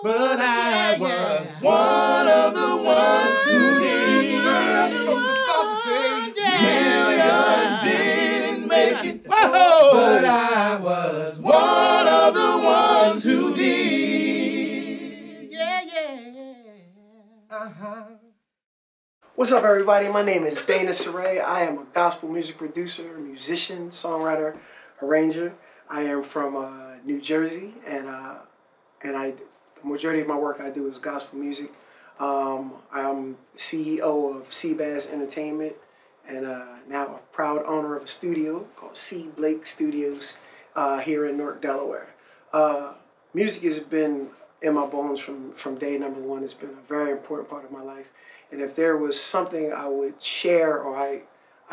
but I was one of the ones who did. Millions didn't make it, but I was one of the ones who did. Yeah, yeah. What's up, everybody? My name is Sorey. I am a gospel music producer, musician, songwriter, arranger. I am from New Jersey, and the majority of my work I do is gospel music. I'm CEO of Seabass Entertainment, and now a proud owner of a studio called C. Blake Studios here in Newark, Delaware. Music has been in my bones from day number one. It's been a very important part of my life. And if there was something I would share, or I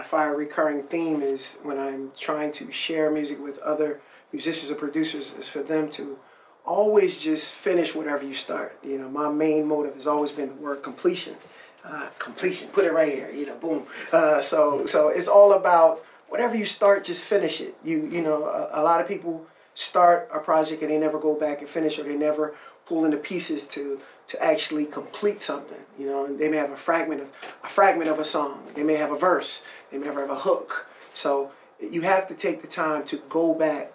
find a recurring theme is when I'm trying to share music with other musicians or producers, is for them to always just finish whatever you start. You know, my main motive has always been the word completion. Completion, put it right here, you know, boom. So it's all about whatever you start, just finish it. You know, a lot of people start a project and they never go back and finish, or they never pull into pieces to actually complete something. You know, and they may have a fragment of a song. They may have a verse. They may have a hook. So you have to take the time to go back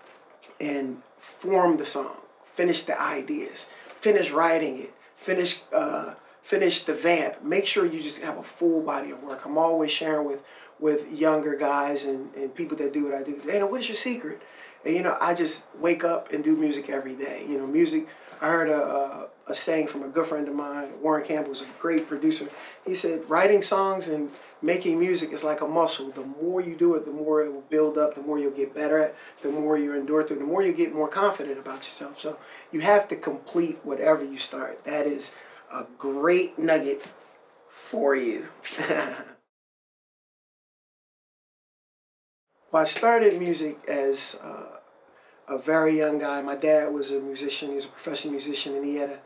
and form the song, finish the ideas, finish writing it, finish the vamp. Make sure you just have a full body of work. I'm always sharing with younger guys and people that do what I do. Hey, what is your secret? And, you know, I just wake up and do music every day. You know, music. I heard a saying from a good friend of mine, Warren Campbell, was a great producer. He said, writing songs and making music is like a muscle. The more you do it, the more it will build up, the more you'll get better at, the more you endure through, the more you get more confident about yourself. So you have to complete whatever you start. That is a great nugget for you. Well, I started music as a very young guy. My dad was a musician. He's a professional musician, and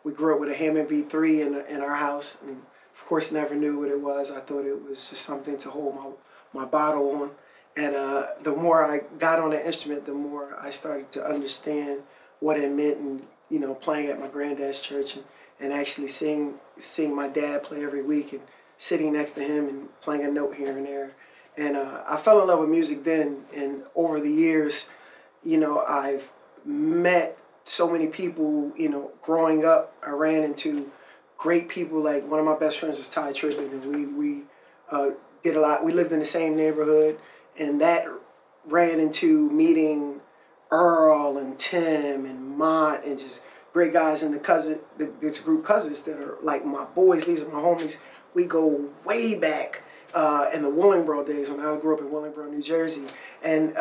we grew up with a Hammond B3 in our house, and of course never knew what it was. I thought it was just something to hold my bottle on. And the more I got on the instrument, the more I started to understand what it meant, and, you know, playing at my granddad's church and actually seeing my dad play every week and sitting next to him and playing a note here and there. And I fell in love with music then, and over the years, you know, I've met so many people. You know, growing up, I ran into great people. Like, one of my best friends was Ty Tribbett, and we did a lot. We lived in the same neighborhood, and that ran into meeting Earl and Tim and Mont and just great guys in this group Cousins that are like my boys. These are my homies. We go way back. In the Willingboro days, when I grew up in Willingboro, New Jersey. And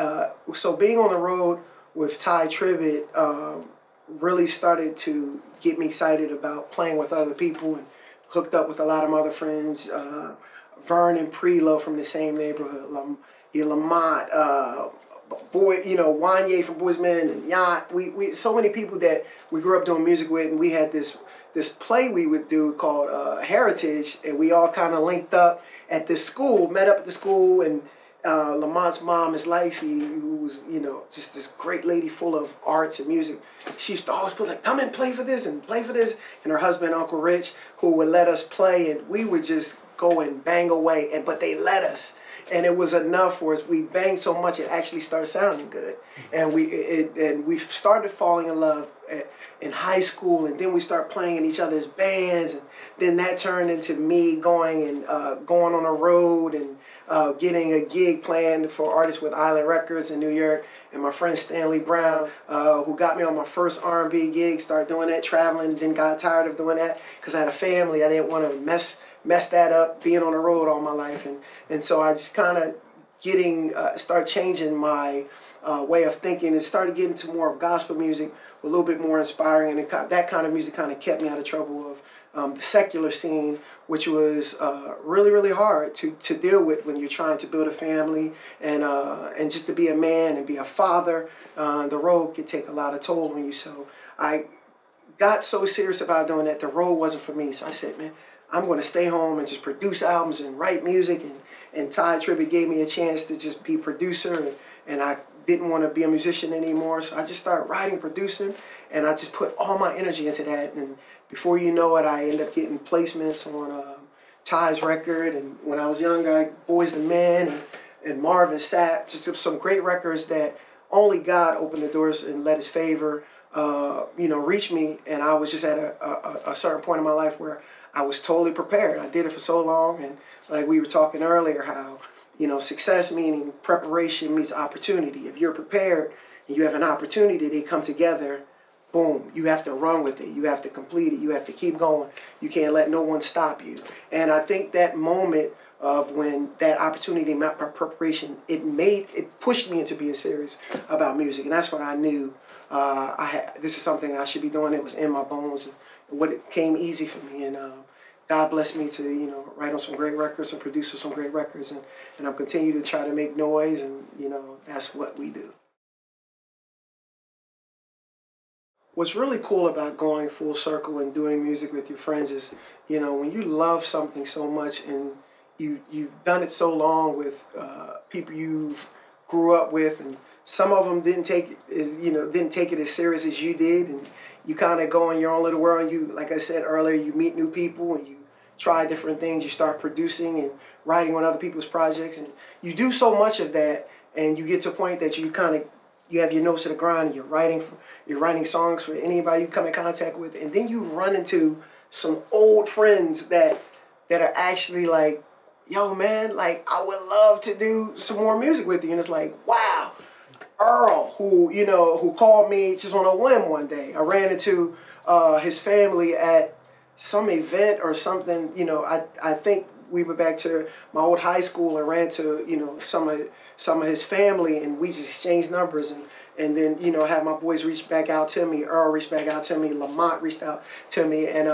so being on the road with Ty Tribbett really started to get me excited about playing with other people, and hooked up with a lot of my other friends, Vern and Prelo from the same neighborhood, Lamont, Wanye from Boysman, and Yacht. We so many people that we grew up doing music with, and we had this play we would do called Heritage, and we all kind of linked up at this school, met up at the school, and Lamont's mom is Lacey, who was, you know, just this great lady full of arts and music. She used to always put like, come and play for this and play for this, and her husband, Uncle Rich, who would let us play, and we would just go and bang away, but they let us. And it was enough for us. We banged so much it actually started sounding good, and we started falling in love in high school, and then we started playing in each other's bands, and then that turned into me going on a road and getting a gig playing for artists with Island Records in New York, and my friend Stanley Brown, who got me on my first R&B gig, started doing that, traveling, then got tired of doing that because I had a family. I didn't want to mess that up, being on the road all my life, and so I just kind of start changing my way of thinking, and started getting to more of gospel music, a little bit more inspiring, and that kind of music kind of kept me out of trouble of the secular scene, which was really, really hard to deal with when you're trying to build a family and just to be a man and be a father. The road can take a lot of toll on you, so I got so serious about doing that, the road wasn't for me. So I said, man, I'm going to stay home and just produce albums and write music. And Ty Tribbett gave me a chance to just be producer, and I didn't want to be a musician anymore. So I just started writing, producing, and I just put all my energy into that. And before you know it, I ended up getting placements on Ty's record. And when I was younger, Boys the Men and Marvin Sapp, just some great records that only God opened the doors and let his favor, reach me. And I was just at a certain point in my life where I was totally prepared. I did it for so long. And like we were talking earlier, how, success meaning preparation meets opportunity. If you're prepared and you have an opportunity, they come together, boom, you have to run with it. You have to complete it. You have to keep going. You can't let no one stop you. And I think that moment of when that opportunity met my preparation, it pushed me into being serious about music. And that's when I knew this is something I should be doing. It was in my bones. And it came easy for me. And God blessed me to, write on some great records and produce some great records. And I'm continuing to try to make noise. And, that's what we do. What's really cool about going full circle and doing music with your friends is, when you love something so much and you've done it so long with people you grew up with, and some of them didn't take it as serious as you did, and you kind of go in your own little world. And you, like I said earlier, you meet new people and you try different things. You start producing and writing on other people's projects, and you do so much of that, and you get to a point that you have your nose to the grind. And you're writing songs for anybody you come in contact with, and then you run into some old friends that are actually like, yo man, like I would love to do some more music with you. And it's like, wow, Earl, who called me just on a whim one day. I ran into his family at some event or something. I think we went back to my old high school and ran to, some of his family, and we just exchanged numbers, and then, had my boys reach back out to me. Earl reached back out to me. Lamont reached out to me, and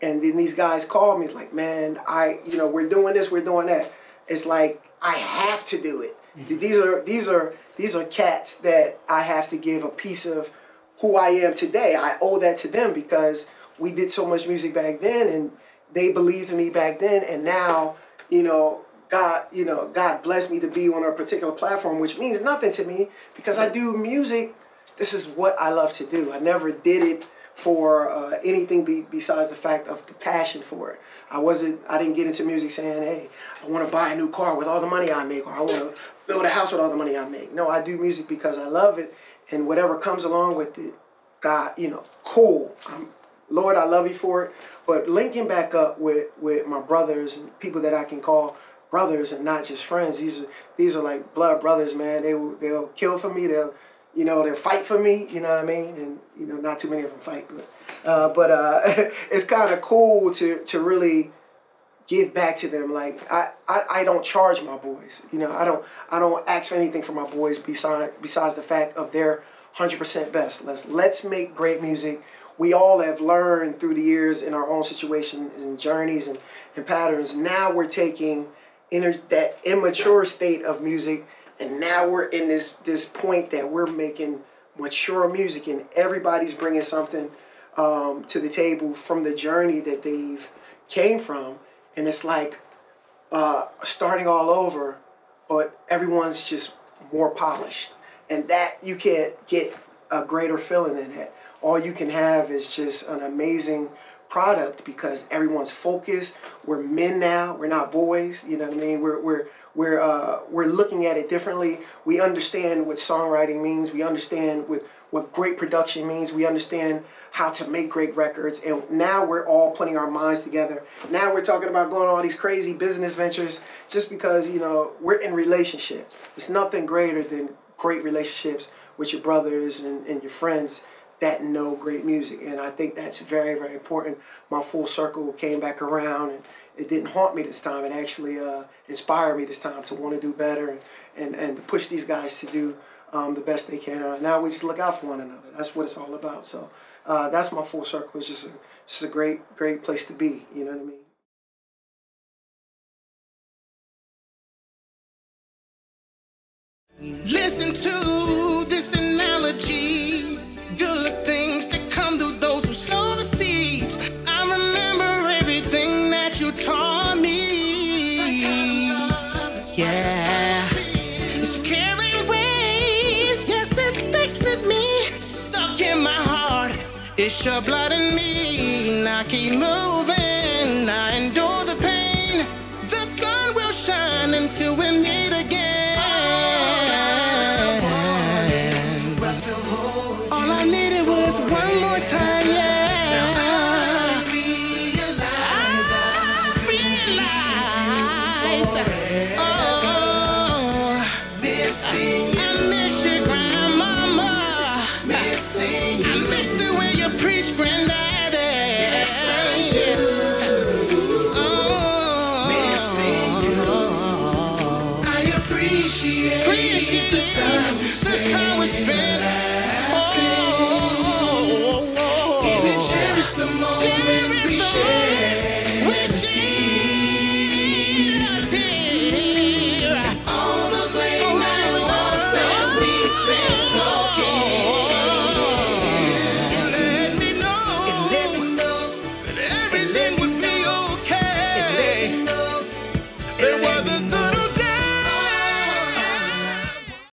then these guys called me. It's like, man, we're doing this, we're doing that. It's like, I have to do it. Mm-hmm. These are cats that I have to give a piece of who I am today. I owe that to them because we did so much music back then, and they believed in me back then, and now, God blessed me to be on a particular platform, which means nothing to me because I do music. This is what I love to do. I never did it for anything besides the fact of the passion for it. I didn't get into music saying, hey, I want to buy a new car with all the money I make, or I want to build a house with all the money I make. No, I do music because I love it, and whatever comes along with it, God, cool. Lord, I love you for it. But linking back up with my brothers and people that I can call brothers and not just friends. These are like blood brothers, man. They'll kill for me. They'll fight for me. You know what I mean? And not too many of them fight, but it's kind of cool to really give back to them. Like I don't charge my boys. I don't ask for anything from my boys besides the fact of their 100% best. Let's make great music. We all have learned through the years in our own situations and journeys and patterns. Now we're taking that immature state of music, and now we're in this point that we're making mature music, and everybody's bringing something to the table from the journey that they've came from, and it's like starting all over, but everyone's just more polished, and that you can't get a greater feeling than that. All you can have is just an amazing product because everyone's focused. We're men now. We're not boys. You know what I mean? We're looking at it differently. We understand what songwriting means. We understand what great production means. We understand how to make great records. And now we're all putting our minds together. Now we're talking about going on all these crazy business ventures just because, we're in relationship. There's nothing greater than great relationships with your brothers and your friends that know great music. And I think that's very, very important. My full circle came back around, and it didn't haunt me this time. It actually inspired me this time to want to do better and to push these guys to do the best they can. Now we just look out for one another. That's what it's all about. So that's my full circle. It's just a great, great place to be. You know what I mean? Listen to this analogy. Good things that come to those who sow the seeds. I remember everything that you taught me. Yeah. It's carrying weight It's your blood in me, and I keep moving. I